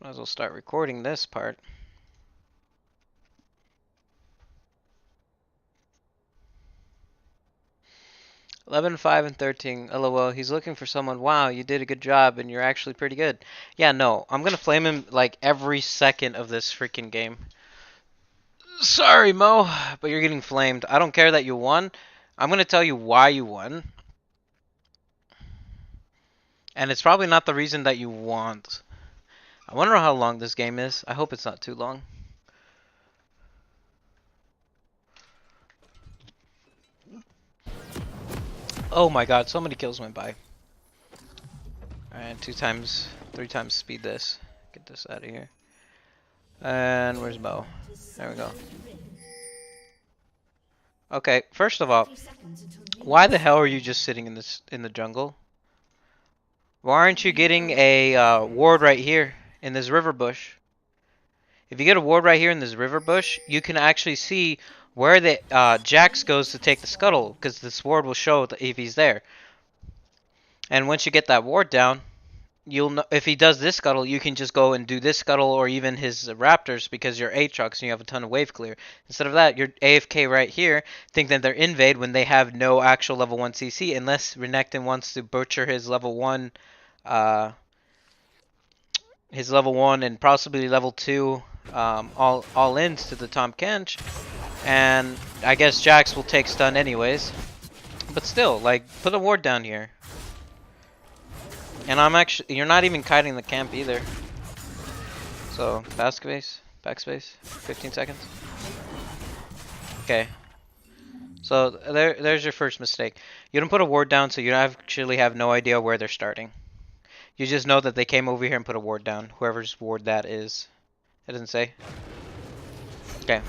Might as well start recording this part. "11, 5, and 13. LOL. He's looking for someone. Wow, you did a good job, and you're actually pretty good." Yeah, no. I'm gonna flame him like every second of this freaking game. Sorry, Mo, but you're getting flamed. I don't care that you won. I'm gonna tell you why you won. And it's probably not the reason that you want. I wonder how long this game is. I hope it's not too long. Oh my god, so many kills went by. Alright, 2 times, 3 times speed this. Get this out of here. And where's Bo? There we go. Okay, first of all, why the hell are you just sitting in the jungle? Why aren't you getting a ward right here in this river bush? If you get a ward right here in this river bush, you can actually see where the Jax goes to take the scuttle, because this ward will show if he's there. And once you get that ward down, you'll know if he does this scuttle, you can just go and do this scuttle or even his raptors because you're Aatrox and you have a ton of wave clear. Instead of that, you're AFK right here, think that they're invade when they have no actual level 1 CC unless Renekton wants to butcher his level 1 and possibly level 2 all ins to the Tom Kench, and I guess Jax will take stun anyways. But still, like, put a ward down here. And you're not even kiting the camp either. So, backspace, 15 seconds. Okay. So, there's your first mistake. You don't put a ward down, so you actually have no idea where they're starting. You just know that they came over here and put a ward down, whoever's ward that is. It doesn't say. Okay.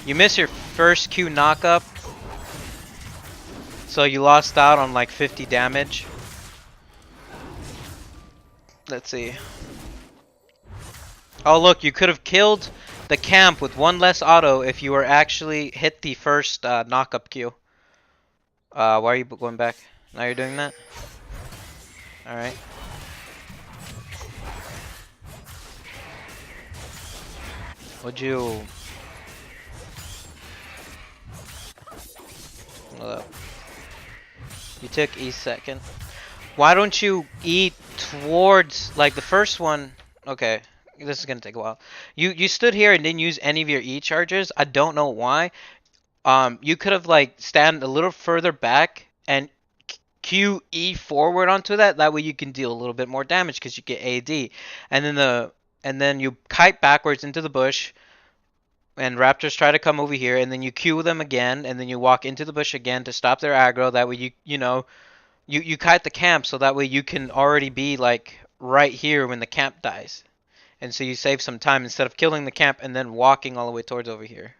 You miss your first Q knockup, so you lost out on like 50 damage. Let's see. Oh look, you could have killed the camp with 1 less auto if you were actually hit the first knockup Q. Why are you going back? Now you're doing that? Alright. Would you... Hold up. You took E second. Why don't you eat towards, like, the first one? Okay, this is gonna take a while. You stood here and didn't use any of your E charges. I don't know why. You could have, like, stand a little further back and Q E forward onto that. That way you can deal a little bit more damage because you get AD. And then you kite backwards into the bush. And raptors try to come over here, and then you Q them again, and then you walk into the bush again to stop their aggro. That way you kite the camp, so that way you can already be like right here when the camp dies. And so you save some time instead of killing the camp and then walking all the way towards over here.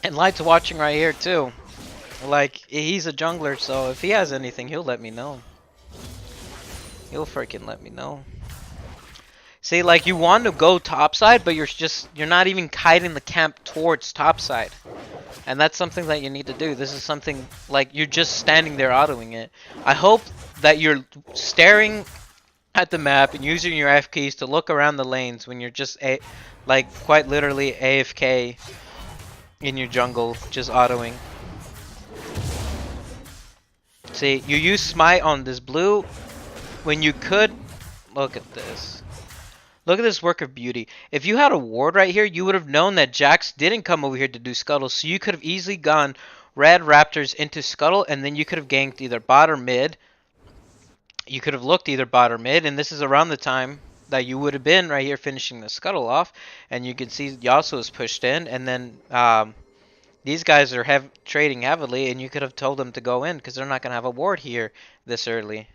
And Light's watching right here too. Like, he's a jungler, so if he has anything, he'll let me know. He'll freaking let me know. See, like, you want to go topside, but you're not even kiting the camp towards topside. And that's something that you need to do. This is something, like, you're just standing there autoing it. I hope that you're staring at the map and using your F keys to look around the lanes when you're just, like, quite literally AFK in your jungle, just autoing. See, you use smite on this blue when you could... Look at this. Look at this work of beauty. If you had a ward right here, you would have known that Jax didn't come over here to do Scuttle, so you could have easily gone red Raptors into Scuttle, and then you could have ganked either bot or mid. You could have looked either bot or mid, and this is around the time that you would have been right here finishing the Scuttle off, and you can see Yasuo is pushed in, and then these guys are trading heavily, and you could have told them to go in, because they're not going to have a ward here this early.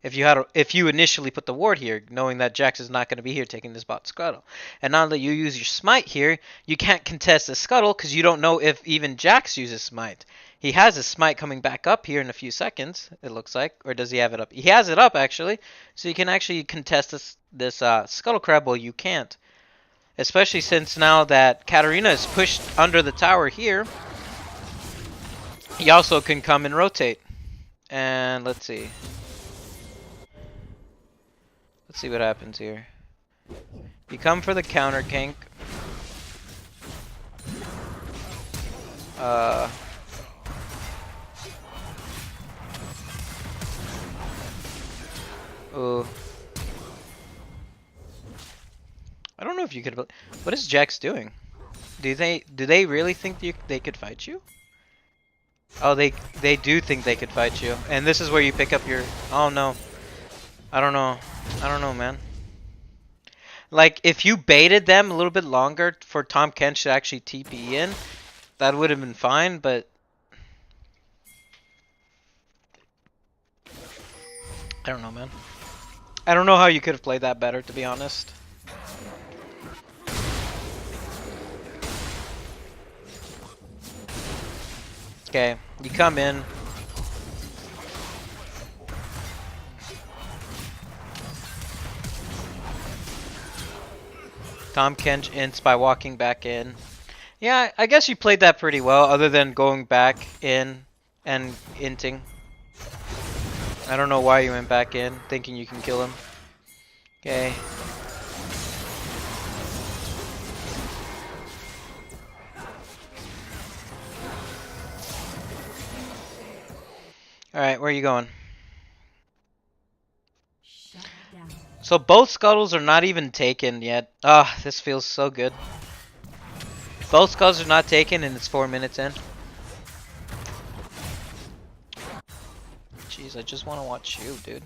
If you initially put the ward here, knowing that Jax is not going to be here taking this bot scuttle. And now that you use your smite here, you can't contest the scuttle because you don't know if even Jax uses smite. He has his smite coming back up here in a few seconds, it looks like. Or does he have it up? He has it up, actually. So you can actually contest this scuttle crab. Well, you can't. Especially since now that Katarina is pushed under the tower here, he also can come and rotate. And let's see. Let's see what happens here. You come for the counter kink. Ooh. I don't know if you could. What is Jax doing? Do they really think they could fight you? Oh, they do think they could fight you, and this is where you pick up your. Oh no, I don't know. I don't know, man. Like if you baited them a little bit longer for Tom Kench to actually TP in, that would have been fine. But I don't know, man. I don't know how you could have played that better, to be honest. Okay, you come in. Tom Kench ints by walking back in. Yeah, I guess you played that pretty well, other than going back in and inting. I don't know why you went back in, thinking you can kill him. Okay. Alright, where are you going? So both scuttles are not even taken yet. Ah, this feels so good. Both scuttles are not taken and it's 4 minutes in. Jeez, I just want to watch you, dude.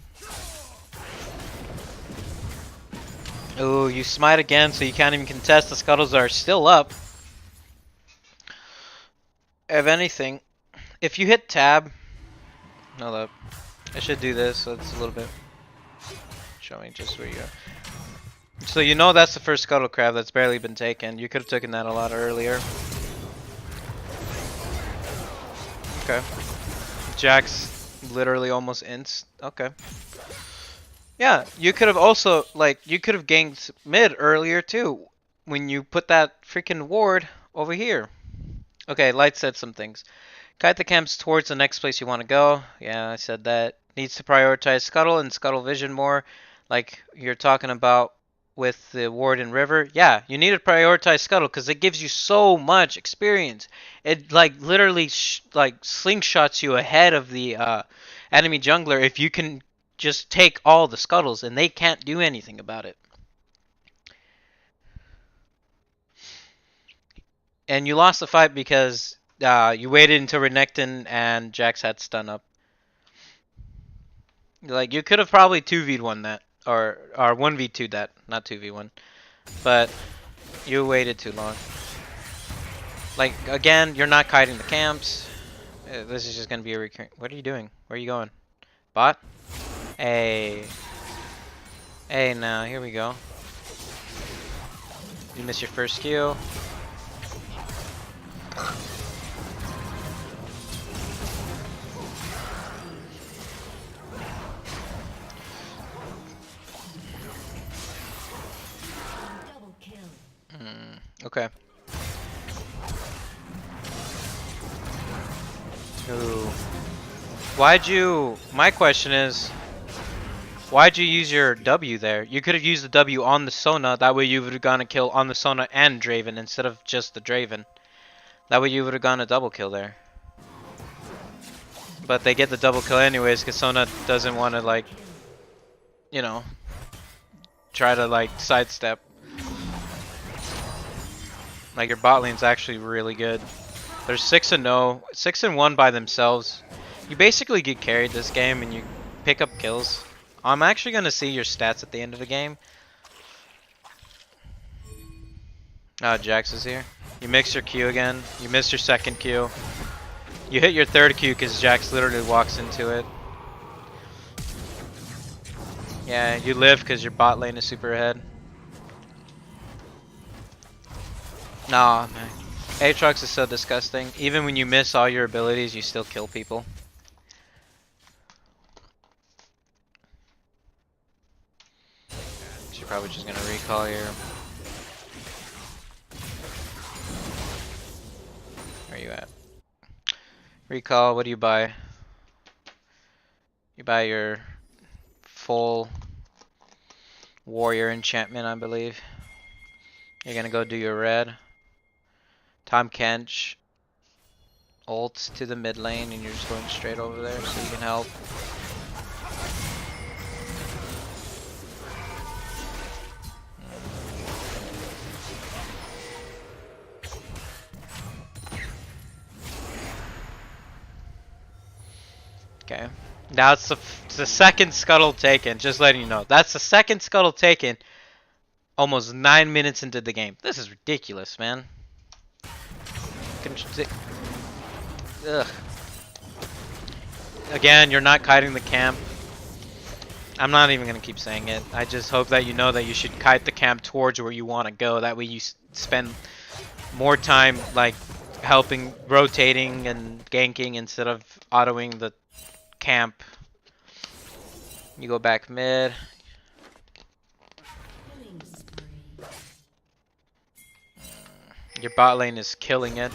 Ooh, you smite again so you can't even contest. The scuttles are still up. If anything, if you hit tab... Hold up. I should do this so it's a little bit... Show me just where you are. So you know that's the first scuttle crab that's barely been taken. You could have taken that a lot earlier. Okay. Jax literally almost ints. Okay. Yeah, you could have also, like, you could have ganked mid earlier too. When you put that freaking ward over here. Okay, Light said some things. Kite the camps towards the next place you want to go. Yeah, I said that. Needs to prioritize Scuttle and Scuttle Vision more. Like you're talking about with the Ward and River. Yeah, you need to prioritize Scuttle because it gives you so much experience. It like literally like slingshots you ahead of the enemy jungler if you can just take all the Scuttles and they can't do anything about it. And you lost the fight because you waited until Renekton and Jax had stun up. Like, you could have probably 2v1 that. Or 1v2 that. Not 2v1. But you waited too long. Like, again, you're not kiting the camps. This is just going to be a recurring... What are you doing? Where are you going? Bot? Hey. Hey, now. Here we go. You missed your first Q. Okay. Ooh. Why'd you... My question is... Why'd you use your W there? You could have used the W on the Sona. That way you would have gone a kill on the Sona and Draven instead of just the Draven. That way you would have gone a double kill there. But they get the double kill anyways because Sona doesn't want to, like... You know... Try to, like, sidestep. Like, your bot lane's actually really good. They're 6-0, 6-1 by themselves. You basically get carried this game and you pick up kills. I'm actually going to see your stats at the end of the game. Oh, Jax is here. You mixed your Q again. You missed your second Q. You hit your third Q because Jax literally walks into it. Yeah, you live because your bot lane is super ahead. Nah, man. Aatrox is so disgusting. Even when you miss all your abilities, you still kill people. She's probably just gonna recall here. Where are you at? Recall, what do you buy? You buy your full warrior enchantment, I believe. You're gonna go do your red. Tom Kench ults to the mid lane, and you're just going straight over there so you can help. Okay. Now it's the second scuttle taken, just letting you know. That's the second scuttle taken almost 9 minutes into the game. This is ridiculous, man. Ugh. Again, you're not kiting the camp. I'm not even going to keep saying it. I just hope that you know that you should kite the camp towards where you want to go. That way you spend more time like helping, rotating and ganking instead of autoing the camp. You go back mid. Your bot lane is killing it.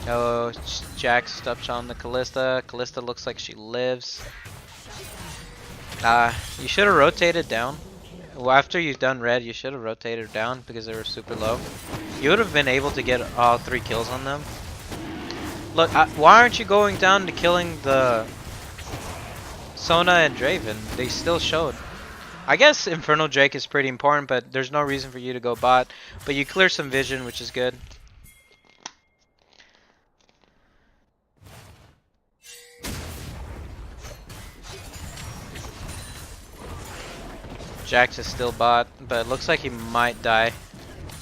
Oh, Jack steps on the Kalista. Kalista looks like she lives. You should have rotated down. Well, after you've done red, you should have rotated down because they were super low. You would have been able to get all 3 kills on them. Look, why aren't you going down to killing the Sona and Draven? They still showed. I guess Infernal Drake is pretty important, but there's no reason for you to go bot. But you clear some vision, which is good. Jax is still bot, but it looks like he might die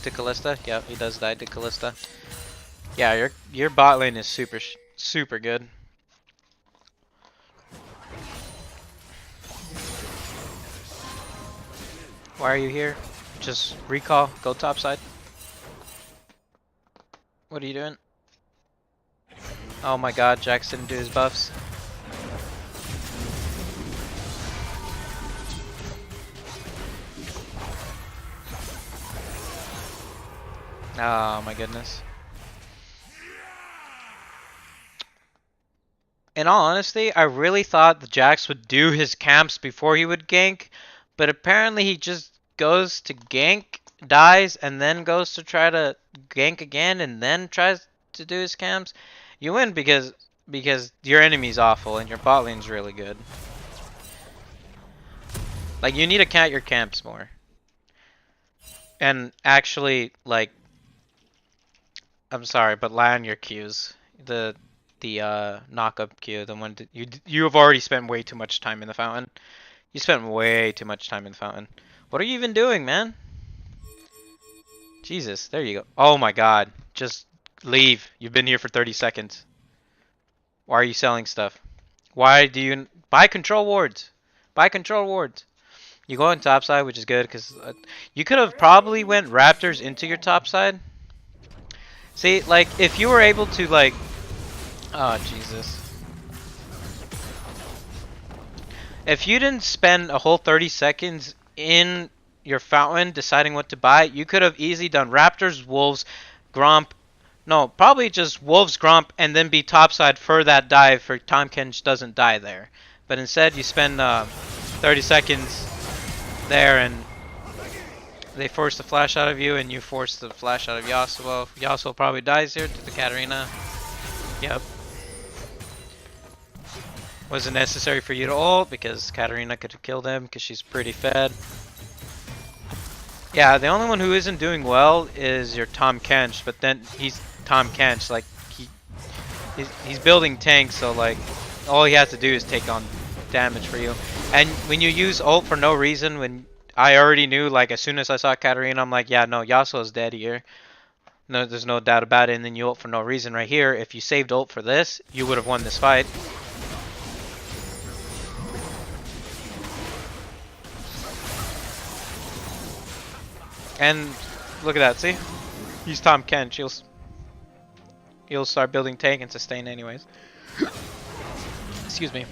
to Kalista. Yep, he does die to Kalista. Yeah, your bot lane is super good. Why are you here? Just recall, go topside. What are you doing? Oh my god, Jax didn't do his buffs. Oh my goodness. In all honesty, I really thought the Jax would do his camps before he would gank, but apparently he just goes to gank, dies, and then goes to try to gank again, and then tries to do his camps. You win because your enemy's awful and your bot lane's really good. Like, you need to count your camps more. And actually, like, I'm sorry, but land your Qs. The knock-up Q, the one that you have already spent way too much time in the fountain. You spent way too much time in the fountain. What are you even doing, man? Jesus, there you go. Oh my god. Just leave. You've been here for 30 seconds. Why are you selling stuff? Why do you buy control wards? Buy control wards. You go on top side, which is good because you could have probably went Raptors into your top side. See, like, if you were able to, like... Oh, Jesus. If you didn't spend a whole 30 seconds in your fountain deciding what to buy, you could have easily done Raptors, Wolves, Gromp. No, probably just Wolves, Gromp, and then be topside for that dive for Tom Kench doesn't die there. But instead, you spend 30 seconds there and... They force the flash out of you, and you force the flash out of Yasuo. Yasuo probably dies here to the Katarina. Yep. Wasn't necessary for you to ult, because Katarina could have killed him, because she's pretty fed. Yeah, the only one who isn't doing well is your Tom Kench, but then he's Tom Kench. Like, he's building tanks, so, like, all he has to do is take on damage for you. And when you use ult for no reason, when... I already knew, like, as soon as I saw Katarina, I'm like, yeah, no, Yasuo's dead here. No, there's no doubt about it, and then you ult for no reason right here. If you saved ult for this, you would have won this fight. And look at that, see? He's Tom Kench. He'll start building tank and sustain anyways. Excuse me.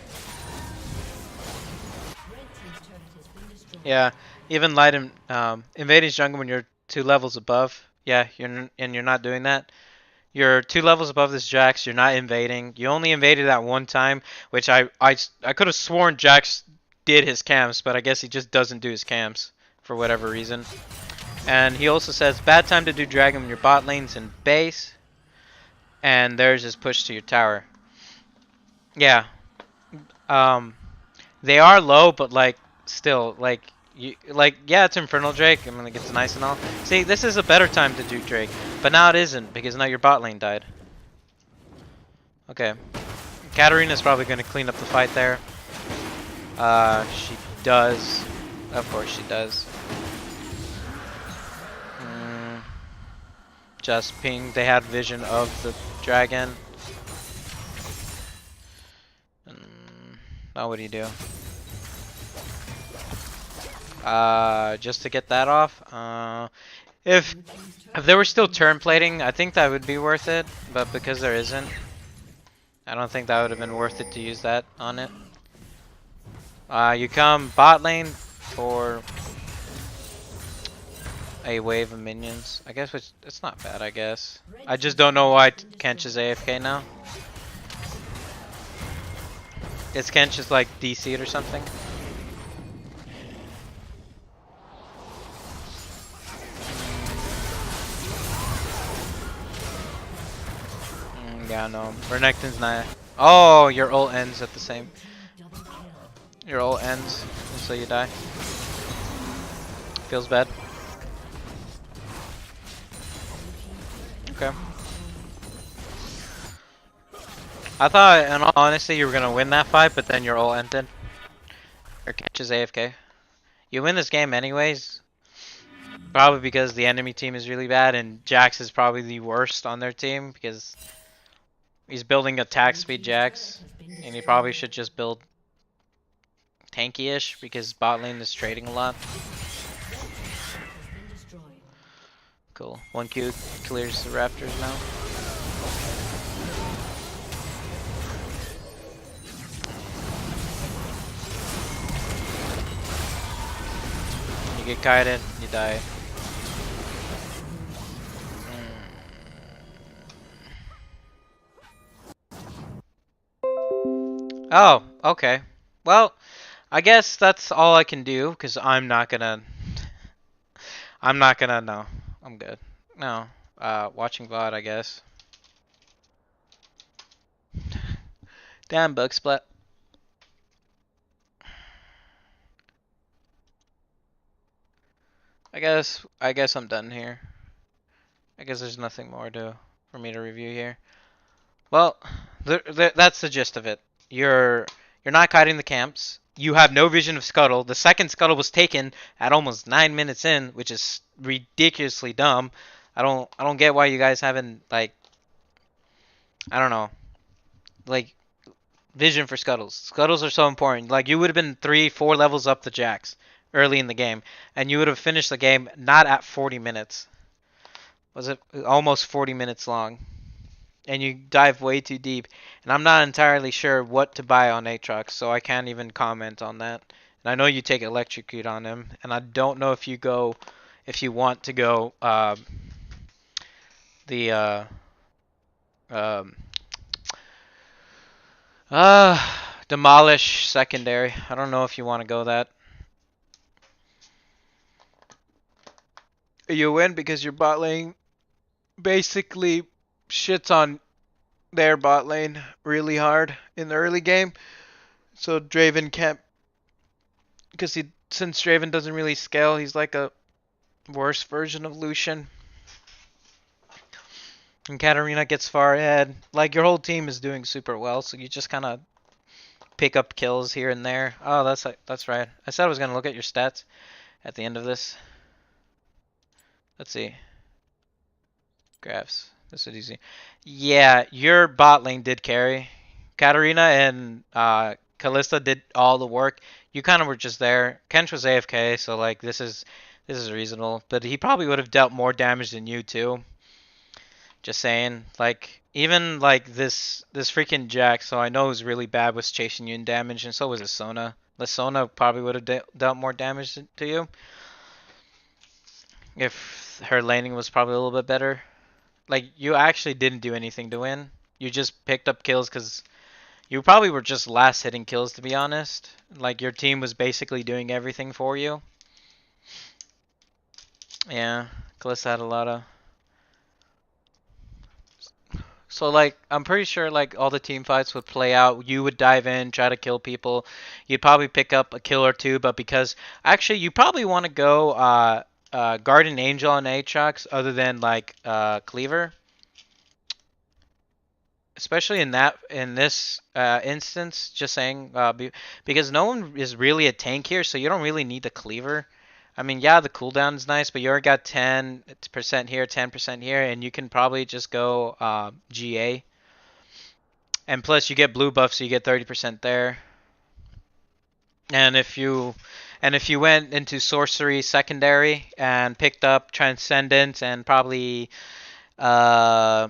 Yeah. Even light invading jungle when you're 2 levels above, yeah, you're not doing that. You're 2 levels above this Jax. You're not invading. You only invaded that one time, which I could have sworn Jax did his camps, but I guess he just doesn't do his camps for whatever reason. And he also says bad time to do dragon when your bot lane's in base, and there's his push to your tower. Yeah. Um, they are low, but like still like. Yeah, it's Infernal Drake. I mean, like, it's nice and all. See, this is a better time to do Drake, but now it isn't because now your bot lane died. Okay. Katarina's probably going to clean up the fight there. She does. Of course she does. Just ping. They had vision of the dragon. Now what do you do? Just to get that off. If there were still turn plating, I think that would be worth it. But because there isn't, I don't think that would have been worth it to use that on it. You come bot lane for a wave of minions. I guess which it's not bad, I guess. I just don't know why Kench is AFK now. Is Kench just like DC'd or something? Yeah, no. Renekton's not. Oh, your ult ends at the same. Your ult ends, and so you die. Feels bad. Okay. I thought, in all honesty, you were gonna win that fight, but then your ult ended. Or catches AFK. You win this game anyways. Probably because the enemy team is really bad, and Jax is probably the worst on their team because he's building attack speed Jax, and he probably should just build tanky-ish because bot lane is trading a lot. Cool. 1Q clears the Raptors now. You get kited, you die. Oh, okay. Well, I guess that's all I can do because I'm not gonna. No. I'm good. No. Watching VOD, I guess. Damn, bug splat. I guess I'm done here. I guess there's nothing more for me to review here. Well, that's the gist of it. You're not kiting the camps. You have no vision of Scuttle. The second Scuttle was taken at almost 9 minutes in, which is ridiculously dumb. I don't get why you guys haven't like I don't know. Like vision for Scuttles. Scuttles are so important. Like you would have been 3-4 levels up the Jax early in the game and you would have finished the game not at 40 minutes. Was it almost 40 minutes long? And you dive way too deep. And I'm not entirely sure what to buy on Aatrox, so I can't even comment on that. And I know you take Electrocute on him, and I don't know if you want to go the um, Demolish secondary. I don't know if you want to go that. You win because your bot lane basically shits on their bot lane really hard in the early game. So Draven can't, because since Draven doesn't really scale, he's like a worse version of Lucian. And Katarina gets far ahead. Like your whole team is doing super well, so you just kind of pick up kills here and there. Oh, that's right. I said I was gonna look at your stats at the end of this. Let's see. Graphs. This is easy. Yeah, your bot lane did carry. Katarina and Kalista did all the work. You kind of were just there. Kench was AFK, so like this is reasonable. But he probably would have dealt more damage than you too. Just saying. Like even like this freaking Jack, so I know who's really bad was chasing you in damage, and so was Sona. Sona probably would have dealt more damage to you if her laning was probably a little bit better. Like, you actually didn't do anything to win. You just picked up kills because you probably were just last hitting kills, to be honest. Like, your team was basically doing everything for you. Yeah, Kalista had a lot of... So, like, I'm pretty sure, like, all the team fights would play out. You would dive in, try to kill people. You'd probably pick up a kill or two, but because... Actually, you probably want to go Guardian Angel on Aatrox other than, like, Cleaver. Especially in this instance, just saying, because no one is really a tank here, so you don't really need the Cleaver. I mean, yeah, the cooldown is nice, but you already got 10% here, 10% here, and you can probably just go GA. And plus, you get blue buff, so you get 30% there. And if you went into sorcery secondary and picked up Transcendence and probably uh,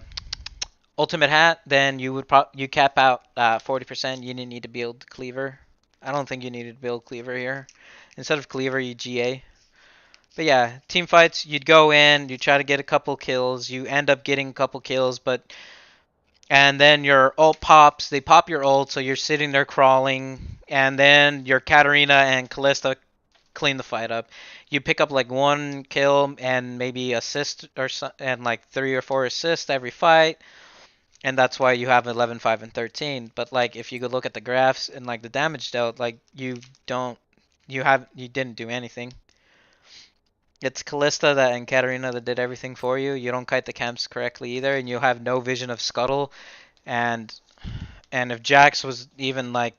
Ultimate Hat, then you would you cap out 40%. You didn't need to build Cleaver. I don't think you needed to build Cleaver here. Instead of Cleaver, you GA. But yeah, team fights, you'd go in, you try to get a couple kills, you end up getting a couple kills, but and then your ult pops, they pop your ult, so you're sitting there crawling, and then your Katarina and Kalista clean the fight up. You pick up like one kill and maybe assist or and like 3 or 4 assists every fight, and that's why you have 11, 5, and 13. But like if you could look at the graphs and like the damage dealt, like you didn't do anything. It's Callista that and Katarina that did everything for you. You don't kite the camps correctly either, and you have no vision of Scuttle. And if Jax was even like,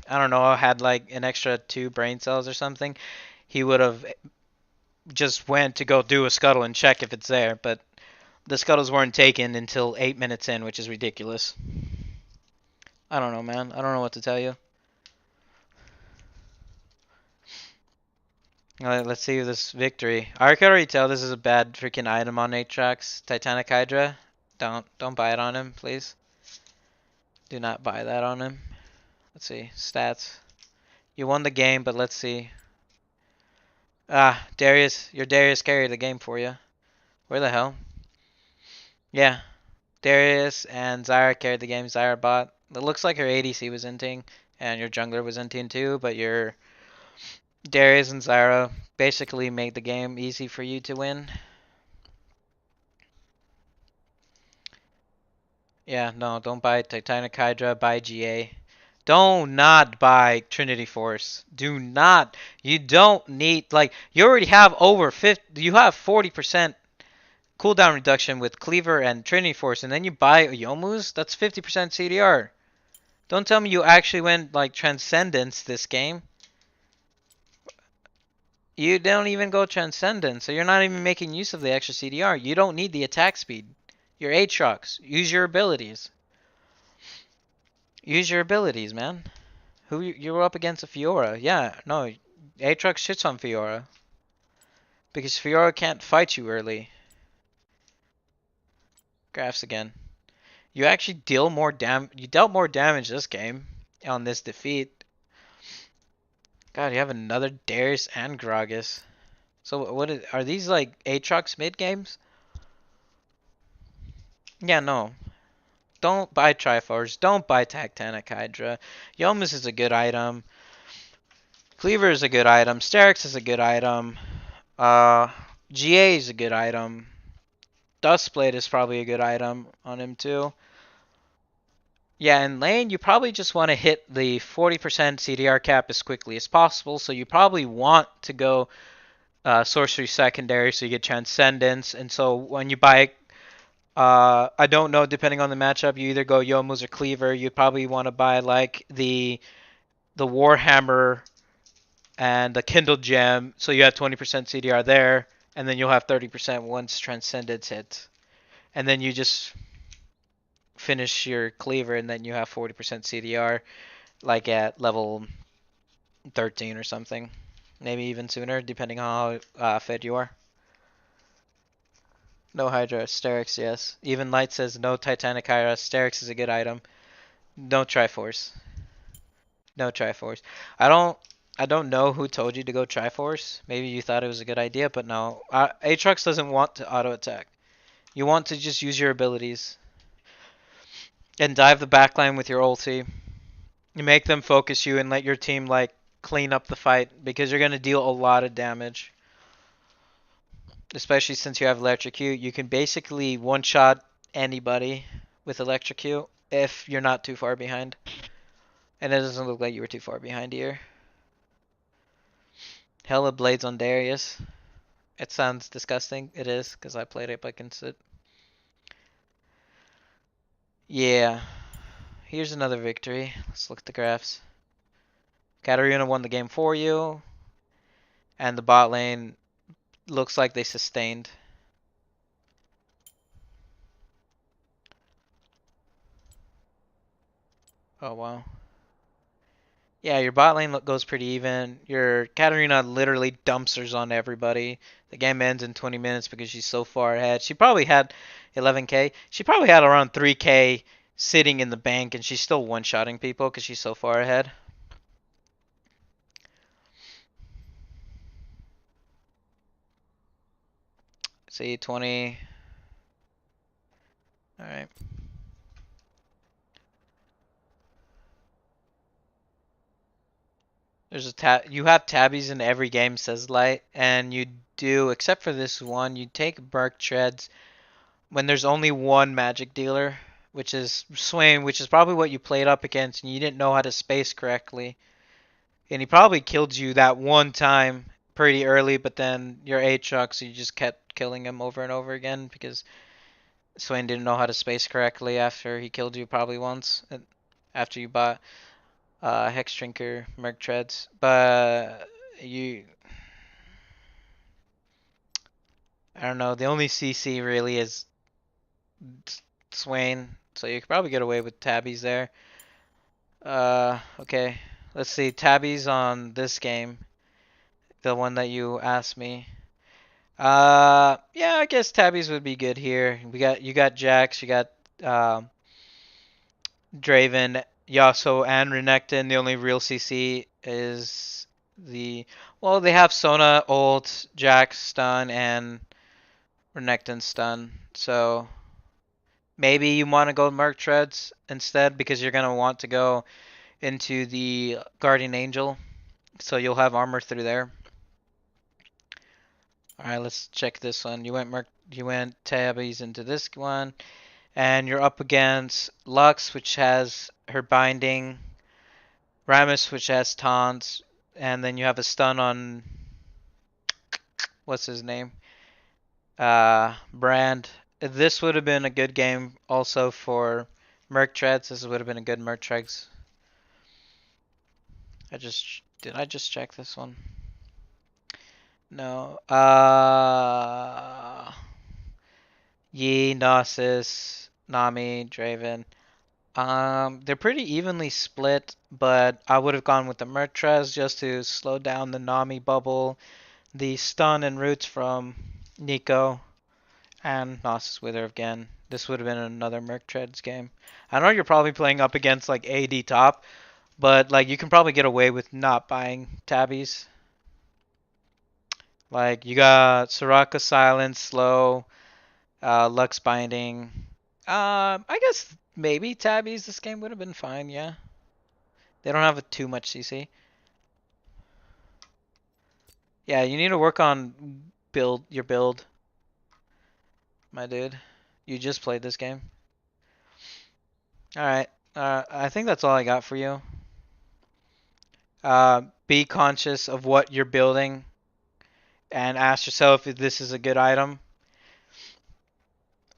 I don't know, had like an extra 2 brain cells or something, he would have just went to go do a Scuttle and check if it's there. But the Scuttles weren't taken until 8 minutes in, which is ridiculous. I don't know, man. I don't know what to tell you. Let's see this victory. I can already tell this is a bad freaking item on Aatrox. Titanic Hydra. Don't buy it on him, please. Do not buy that on him. Let's see. Stats. You won the game, but let's see. Ah, Darius. Your Darius carried the game for you. Where the hell? Yeah. Darius and Zyra carried the game. Zyra bot. It looks like her ADC was inting, and your jungler was inting too, but your Darius and Zyra basically made the game easy for you to win. Yeah, no, don't buy Titanic Hydra, buy GA. Don't not buy Trinity Force. Do not. You don't need, like, you already have over 50, you have 40% cooldown reduction with Cleaver and Trinity Force, and then you buy Yomu's? That's 50% CDR. Don't tell me you actually went, like, Transcendence this game. You don't even go Transcendence, so you're not even making use of the extra CDR. You don't need the attack speed. You're Aatrox. Use your abilities. Use your abilities, man. You were up against a Fiora. Yeah, no. Aatrox shits on Fiora. Because Fiora can't fight you early. Graphs again. You actually dealt more damage this game on this defeat. God, you have another Darius and Gragas. So are these like Aatrox mid games? Yeah, no. Don't buy Triforce. Don't buy Titanic Hydra. Yomus is a good item. Cleaver is a good item. Sterix is a good item. Uh, GA is a good item. Dustblade is probably a good item on him too. Yeah, in lane, you probably just want to hit the 40% CDR cap as quickly as possible. So you probably want to go Sorcery Secondary so you get Transcendence. And so when you buy, I don't know, depending on the matchup, you either go Yomu's or Cleaver. You probably want to buy like the Warhammer and the Kindle Gem, so you have 20% CDR there, and then you'll have 30% once Transcendence hits. And then you just finish your Cleaver, and then you have 40% CDR, like at level 13 or something. Maybe even sooner, depending on how fed you are. No Hydra, Sterix, yes. Even Light says no Titanic Hydra. Sterix is a good item. No Triforce. No Triforce. I don't know who told you to go Triforce. Maybe you thought it was a good idea, but no. Aatrox doesn't want to auto attack. You want to just use your abilities and dive the backline with your ulti. You make them focus you and let your team like clean up the fight because you're gonna deal a lot of damage. Especially since you have electrocute, you can basically one-shot anybody with electrocute if you're not too far behind. And it doesn't look like you were too far behind here. Hella blades on Darius. It sounds disgusting. It is, because I played up against it. Yeah. Here's another victory. Let's look at the graphs. Katarina won the game for you. And the bot lane looks like they sustained. Oh, wow. Yeah, your bot lane goes pretty even. Your Katarina literally dumpsters on everybody. The game ends in 20 minutes because she's so far ahead. She probably had 11k. She probably had around 3k sitting in the bank, and she's still one-shotting people because she's so far ahead. See, 20. Alright. There's a tab. You have tabbies in every game, says Light, and you do, except for this one, you take Merc Treads when there's only one magic dealer, which is Swain, which is probably what you played up against, and you didn't know how to space correctly. And he probably killed you that one time pretty early, but then your Aatrox, so you just kept killing him over and over again because Swain didn't know how to space correctly after he killed you probably once, after you bought Hex Drinker Merc Treads. But you, I don't know, the only CC really is Swain, so you could probably get away with tabbies there. Okay. Let's see, tabbies on this game, the one that you asked me. Yeah, I guess tabbies would be good here. You got Jax, you got Draven, Yasuo, and Renekton. The only real CC is the well, they have Sona, ult, Jax stun, and Renekton stun. So maybe you want to go Merc Treads instead because you're gonna want to go into the Guardian Angel, so you'll have armor through there. All right, let's check this one. You went tabbies into this one, and you're up against Lux, which has her binding, Rammus, which has taunts, and then you have a stun on what's his name, Brand. This would have been a good game also for Merc Treads. This would have been a good Merc Treads. Did I just check this one? No. Yi, Gnosis, Nami, Draven. They're pretty evenly split, but I would have gone with the Mertrez just to slow down the Nami bubble, the stun and roots from Nico, and Gnosis Wither again. This would have been another Mertrez game. I know you're probably playing up against like AD top, but like you can probably get away with not buying tabbies. Like you got Soraka Silence, Slow, Lux Binding. I guess maybe tabbies this game would have been fine, yeah. They don't have too much CC. Yeah, you need to work on your build, my dude. You just played this game. Alright. I think that's all I got for you. Be conscious of what you're building and ask yourself if this is a good item.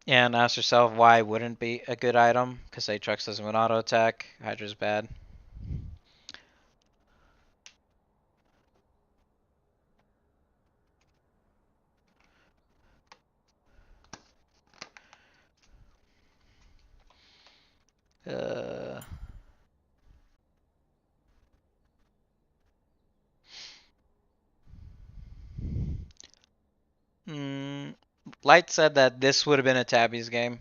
And ask yourself why it wouldn't be a good item. Because Aatrox doesn't win auto attack. Hydra's bad. Uh, Light said that this would have been a Tabby's game.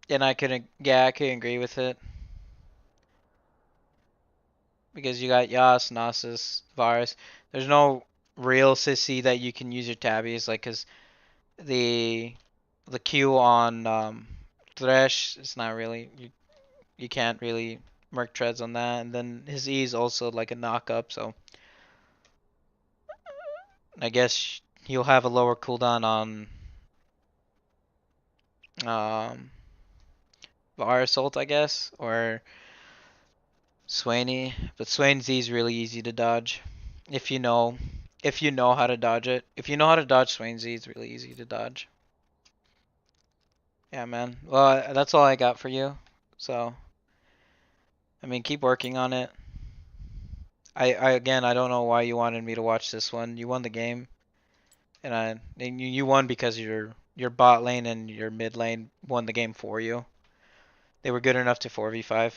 And I could agree with it. Because you got Yas, Nasus, Varus. There's no real sissy that you can use your tabbies, like, cause the the Q on Thresh is not really you can't really merc treads on that, and then his E is also like a knock up, so I guess he'll have a lower cooldown on Var Assault, I guess, or Swainy, but Swain's Z is really easy to dodge if you know how to dodge it. If you know how to dodge Swain's Z, it's really easy to dodge. Yeah, man. Well, that's all I got for you. So, I mean, keep working on it. I again, I don't know why you wanted me to watch this one. You won the game, and you won because your bot lane and your mid lane won the game for you. They were good enough to 4v5,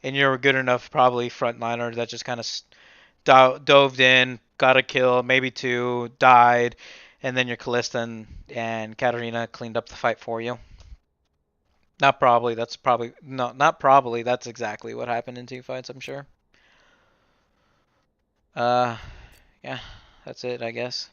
and you were good enough probably frontliner that just kind of dove in, got a kill, maybe two, died, and then your Kalista and Katarina cleaned up the fight for you. Not probably. That's probably no, not probably. That's exactly what happened in two fights. I'm sure. Uh, yeah, that's it, I guess.